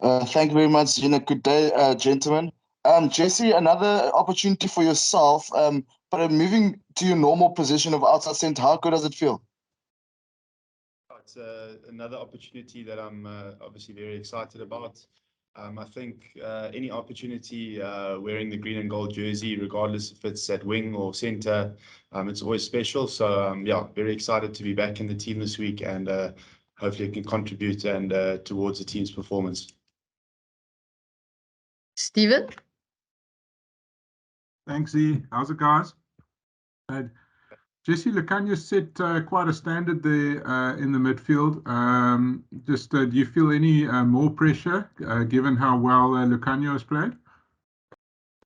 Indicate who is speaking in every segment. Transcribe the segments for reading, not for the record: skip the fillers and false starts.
Speaker 1: Thank you very much, Zina. Good day, gentlemen. Jesse, another opportunity for yourself, but moving to your normal position of outside centre, how good does it feel?
Speaker 2: It's another opportunity that I'm obviously very excited about. I think any opportunity wearing the green and gold jersey, regardless if it's at wing or centre, it's always special. So yeah, very excited to be back in the team this week, and hopefully it can contribute and towards the team's performance.
Speaker 3: Stephen?
Speaker 4: Thanks, E. How's it, guys? Jesse, Nyakane set quite a standard there in the midfield. Do you feel any more pressure given how well Nyakane has played?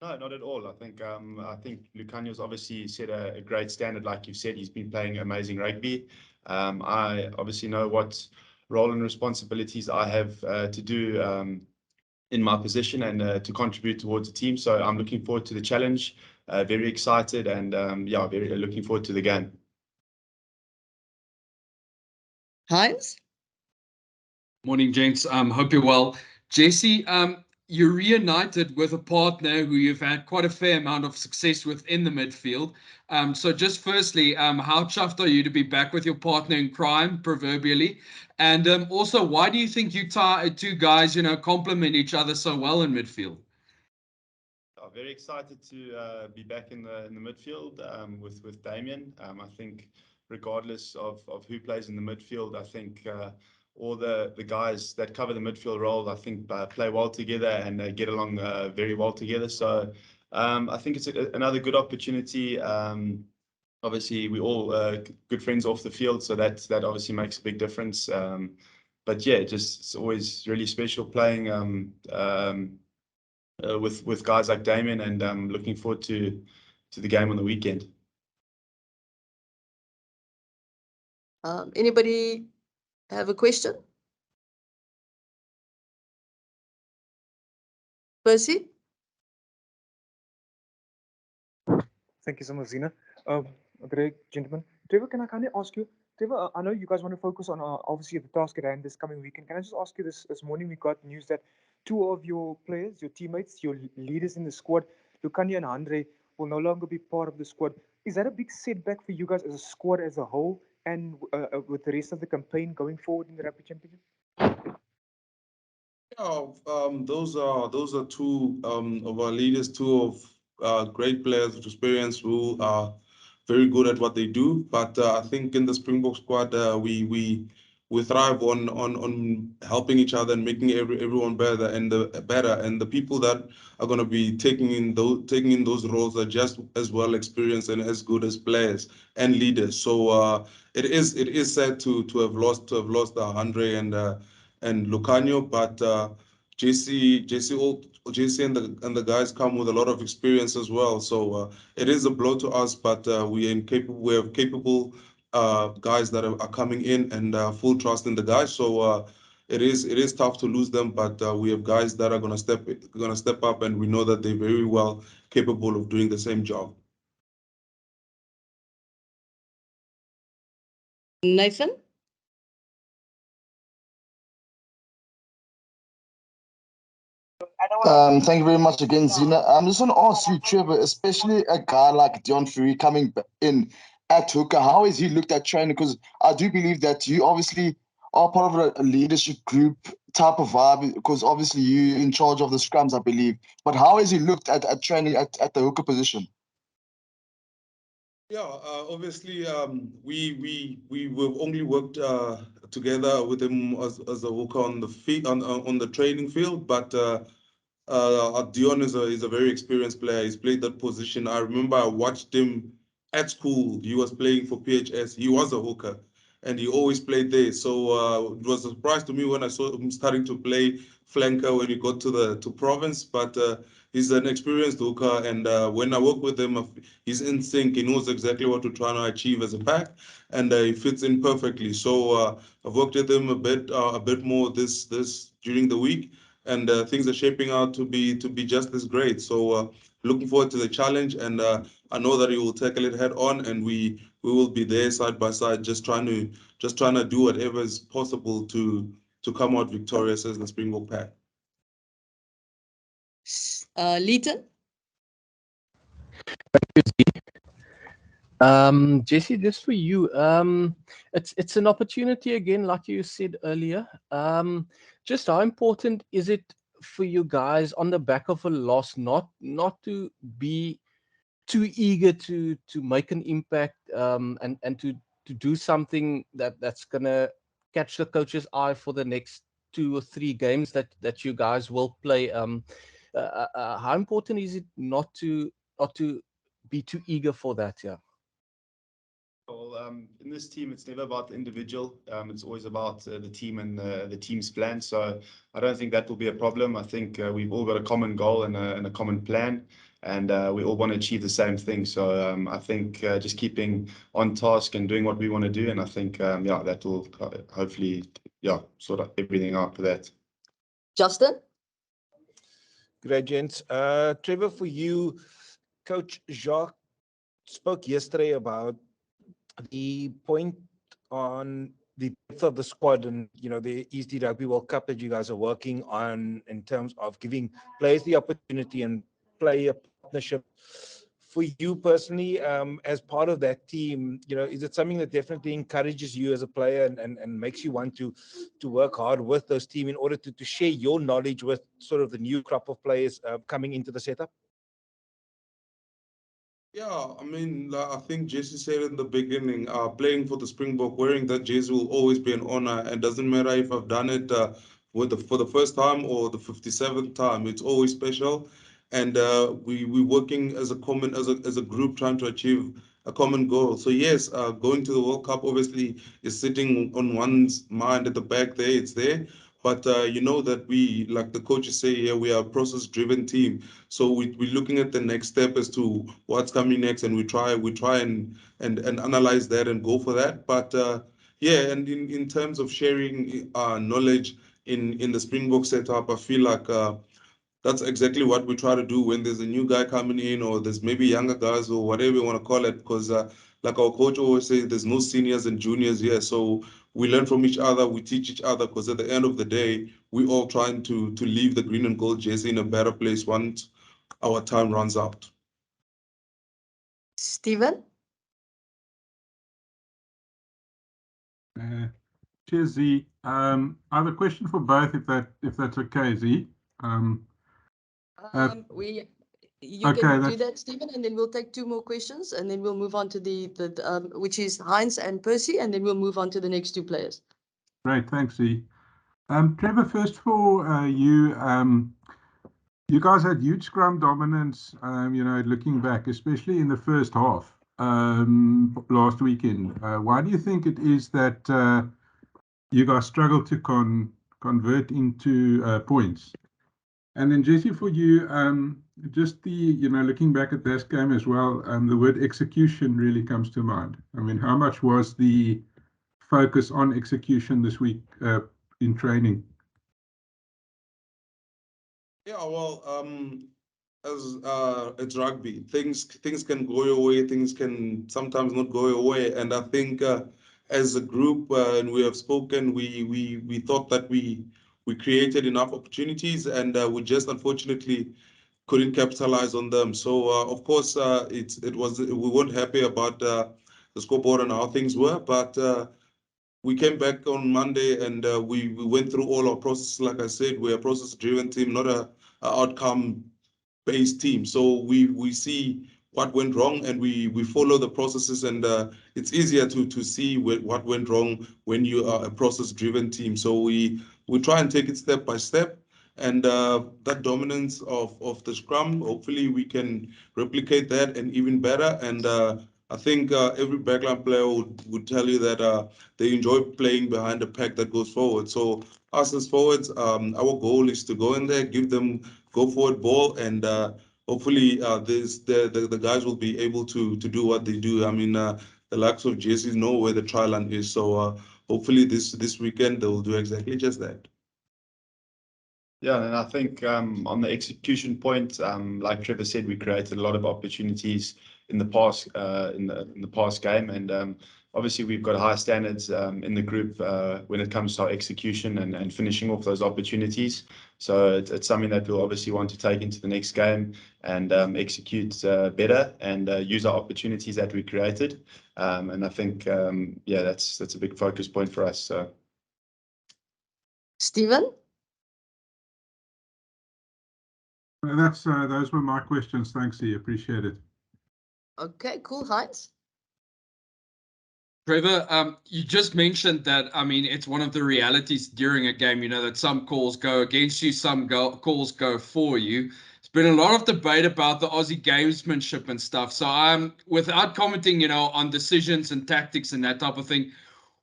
Speaker 2: No, not at all. I think Nyakane has obviously set a great standard. Like you've said, he's been playing amazing rugby. I obviously know what role and responsibilities I have to do in my position and to contribute towards the team. So I'm looking forward to the challenge. Very excited and yeah, very looking forward to the game.
Speaker 3: Heinz?
Speaker 5: Morning, gents. Hope you're well. Jesse, you're reunited with a partner who you've had quite a fair amount of success with in the midfield. So just firstly, how chuffed are you to be back with your partner in crime, proverbially? And also, why do you think you two guys, complement each other so well in midfield?
Speaker 2: Very excited to be back in the midfield with Damien. I think regardless of who plays in the midfield, I think all the guys that cover the midfield role, I think play well together and get along very well together. So I think it's another good opportunity. Obviously, we all good friends off the field, so that obviously makes a big difference. But yeah, just it's always really special playing with guys like Damien, and I'm looking forward to the game on the weekend.
Speaker 3: Anybody have a question? Percy?
Speaker 6: Thank you so much, Zina. Great, gentlemen. Trevor, can I ask you, Trevor, I know you guys want to focus on obviously the task at hand this coming weekend. Can I just ask you this morning we got news that two of your players, your teammates, your leaders in the squad, Nyakane and Andre, will no longer be part of the squad. Is that a big setback for you guys as a squad as a whole and with the rest of the campaign going forward in the Rugby Championship?
Speaker 7: Yeah, those are two of our leaders, two of great players with experience who are very good at what they do. But I think in the Springbok squad, we thrive on helping each other and making everyone better. And the people that are going to be taking in those roles are just as well experienced and as good as players and leaders. So it is sad to have lost Andre and Nyakane, but Jesse and the guys come with a lot of experience as well. So it is a blow to us, but we have capable guys that are coming in and full trust in the guys. So it is tough to lose them, but we have guys that are gonna step up, and we know that they're very well capable of doing the same job.
Speaker 3: Nathan?
Speaker 1: Thank you very much again, Zina. I'm just going to ask you, Trevor, especially a guy like Deon Fury coming in at hooker, how has he looked at training? Because I do believe that you obviously are part of a leadership group type of vibe, because obviously you're in charge of the scrums, I believe. But how has he looked at training at the hooker position?
Speaker 7: Yeah, obviously, we've only worked together with him as a hooker on the training field, but Deon is a very experienced player. He's played that position. I remember I watched him at school. He was playing for PHS. He was a hooker, and he always played there. So it was a surprise to me when I saw him starting to play flanker when he got to province. But he's an experienced hooker, and when I work with him, he's in sync. He knows exactly what we're trying to achieve as a pack, and he fits in perfectly. So I've worked with him a bit more this during the week, and things are shaping out to be just as great. So looking forward to the challenge, and I know that he will tackle it head on, and we will be there side by side, just trying to do whatever is possible to come out victorious as the Springbok pack.
Speaker 3: Leighton?
Speaker 8: Jesse, just for you, it's an opportunity again, like you said earlier. Just how important is it for you guys on the back of a loss, not to be too eager to make an impact, and to do something that's gonna catch the coach's eye for the next 2 or 3 games that you guys will play? How important is it not to be too eager for that? Yeah.
Speaker 2: Well, in this team, it's never about the individual. It's always about the team and the team's plan. So I don't think that will be a problem. I think we've all got a common goal and a common plan, and we all want to achieve the same thing. So I think just keeping on task and doing what we want to do, and I think yeah, that will hopefully sort of everything out for that.
Speaker 3: Justin?
Speaker 9: Great, gents. Trevor, for you, Coach Jacques spoke yesterday about the point on the depth of the squad and, the East Rugby World Cup that you guys are working on in terms of giving players the opportunity and player partnership. For you personally, as part of that team, is it something that definitely encourages you as a player and makes you want to work hard with those team in order to share your knowledge with sort of the new crop of players coming into the setup?
Speaker 7: Yeah, I mean, I think Jesse said in the beginning, playing for the Springbok, wearing that jersey will always be an honor. And doesn't matter if I've done it for the first time or the 57th time, it's always special. And we're working as a group trying to achieve a common goal. So yes, going to the World Cup obviously is sitting on one's mind at the back there. It's there. But you know that we, like the coaches say here, we are a process-driven team. So we're looking at the next step as to what's coming next, and we try and analyze that and go for that. But yeah, and in terms of sharing knowledge in the Springbok setup, I feel like that's exactly what we try to do when there's a new guy coming in, or there's maybe younger guys or whatever you want to call it, because like our coach always says, there's no seniors and juniors here. So we learn from each other, we teach each other, because at the end of the day, we all trying to leave the green and gold jersey in a better place once our time runs out.
Speaker 3: Stephen?
Speaker 4: Cheers, Z. I have a question for both, if that's okay, Z.
Speaker 3: You
Speaker 4: okay,
Speaker 3: can do that, Stephen, and then we'll take 2 more questions, and then we'll move on to the which is Heinz and Percy, and then we'll move on to the next 2 players.
Speaker 4: Great, thanks, Z. Trevor, first for you. You guys had huge scrum dominance, looking back, especially in the first half last weekend. Why do you think it is that you guys struggle to convert into points? And then Jesse, for you, just the, looking back at this game as well, the word execution really comes to mind. I mean, how much was the focus on execution this week in training?
Speaker 7: Yeah, well, as it's rugby, things can go your way, things can sometimes not go your way, and I think as a group, and we have spoken, we thought that we created enough opportunities, and we just unfortunately couldn't capitalize on them. So of course, we weren't happy about the scoreboard and how things were, but we came back on Monday and we went through all our processes. Like I said, we're a process-driven team, not a outcome-based team. So we see what went wrong and we follow the processes, and it's easier to see what went wrong when you are a process-driven team. So we try and take it step by step. And that dominance of the scrum, hopefully we can replicate that and even better. And I think every backline player would tell you that they enjoy playing behind the pack that goes forward. So us as forwards, our goal is to go in there, give them go forward ball, and hopefully the guys will be able to do what they do. I mean, the likes of Jesse know where the try line is. So hopefully this weekend they will do exactly just that.
Speaker 2: Yeah, and I think on the execution point, like Trevor said, we created a lot of opportunities in the past game, and obviously we've got high standards in the group when it comes to our execution and finishing off those opportunities. So it's something that we'll obviously want to take into the next game and execute better and use our opportunities that we created. And I think, yeah, that's a big focus point for us. So.
Speaker 3: Stephen?
Speaker 4: Those were my questions. Thanks, E. Appreciate it.
Speaker 3: Okay, cool. Heinz?
Speaker 5: Trevor, you just mentioned that, I mean, it's one of the realities during a game, you know, that some calls go against you, some calls go for you. There's been a lot of debate about the Aussie gamesmanship and stuff. So without commenting, you know, on decisions and tactics and that type of thing,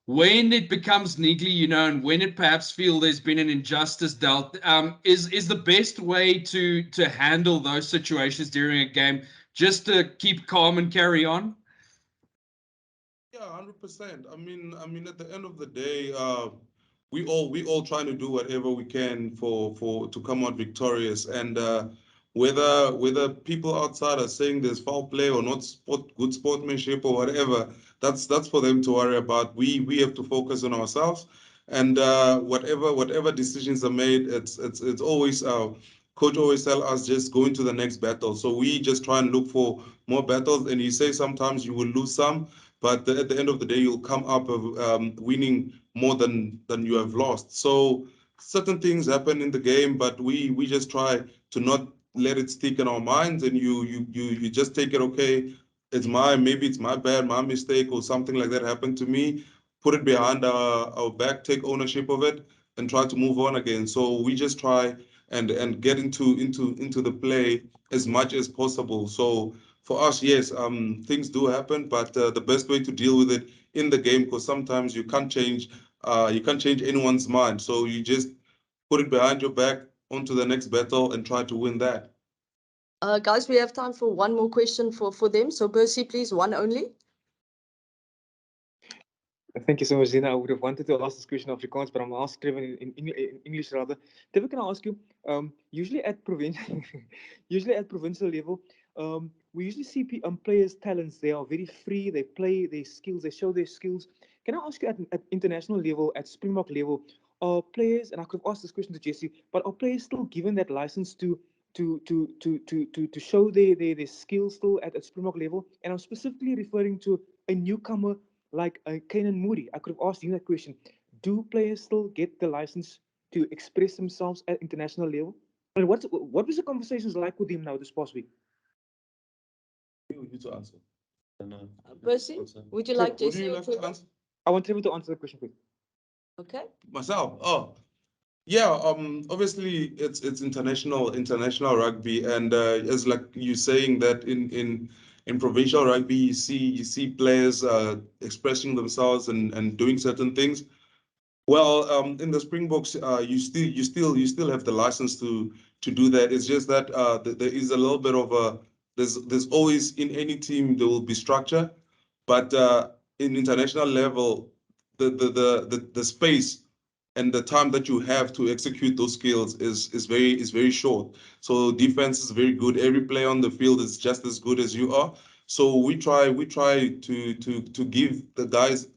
Speaker 5: when it becomes niggly, you know, and when it perhaps feel there's been an injustice dealt, is the best way to handle those situations during a game just to keep calm and carry on?
Speaker 7: Yeah, 100%. I mean, at the end of the day, we all trying to do whatever we can to come out victorious. And whether people outside are saying there's foul play or not, good sportsmanship or whatever, that's for them to worry about. We have to focus on ourselves, and whatever decisions are made, it's always coach always tell us just go into the next battle. So we just try and look for more battles. And you say sometimes you will lose some, but at the end of the day, you'll come up winning more than you have lost. So certain things happen in the game, but we just try to not let it stick in our minds, and you just take it, okay, maybe it's my bad, my mistake, or something like that happened to me. Put it behind our back, take ownership of it, and try to move on again. So we just try and get into the play as much as possible. So for us, yes, things do happen, but the best way to deal with it in the game, because sometimes you can't change anyone's mind. So you just put it behind your back onto the next battle and try to win that.
Speaker 3: Guys, we have time for one more question for them. So Percy, please, one only.
Speaker 6: Thank you so much, Zina. I would have wanted to ask this question of Afrikaans, but I'm going to ask Trevor in English rather. Trevor, can I ask you, usually at provincial level, we usually see players' talents. They are very free. They play their skills. They show their skills. Can I ask you at international level, at Springbok level, are players, and I could have asked this question to Jesse, but are players still given that license to show their skills still at Springbok level? And I'm specifically referring to a newcomer like Kanan Moody. I could have asked you that question. Do players still get the license to express themselves at international level? And what was the conversations like with him now this past week?
Speaker 7: You to answer.
Speaker 3: Percy, would you like Jesse or Trevor?
Speaker 6: I want Trevor to answer the question, please.
Speaker 3: Okay.
Speaker 7: Myself. Oh, yeah. Obviously, it's international rugby, and as like you saying that in provincial rugby, you see players expressing themselves and doing certain things. Well, in the Springboks, you still have the license to do that. It's just that there is a little bit of a there's always in any team there will be structure, but in international level, the space and the time that you have to execute those skills is very short. So defense is very good. Every player on the field is just as good as you are. So we try to give the guys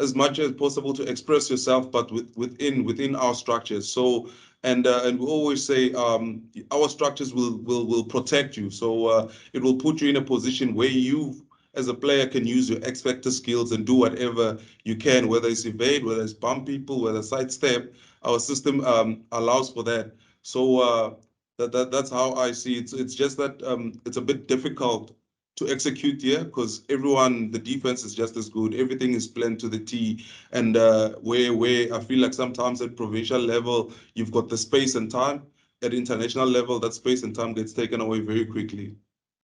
Speaker 7: as much as possible to express yourself, but within our structures. So and we always say our structures will protect you. So it will put you in a position where you as a player can use your X factor skills and do whatever you can, whether it's evade, whether it's bump people, whether sidestep. Our system allows for that. So that's how I see it. It's just that it's a bit difficult to execute here because the defense is just as good. Everything is planned to the T. And where I feel like sometimes at provincial level, you've got the space and time. At international level, that space and time gets taken away very quickly.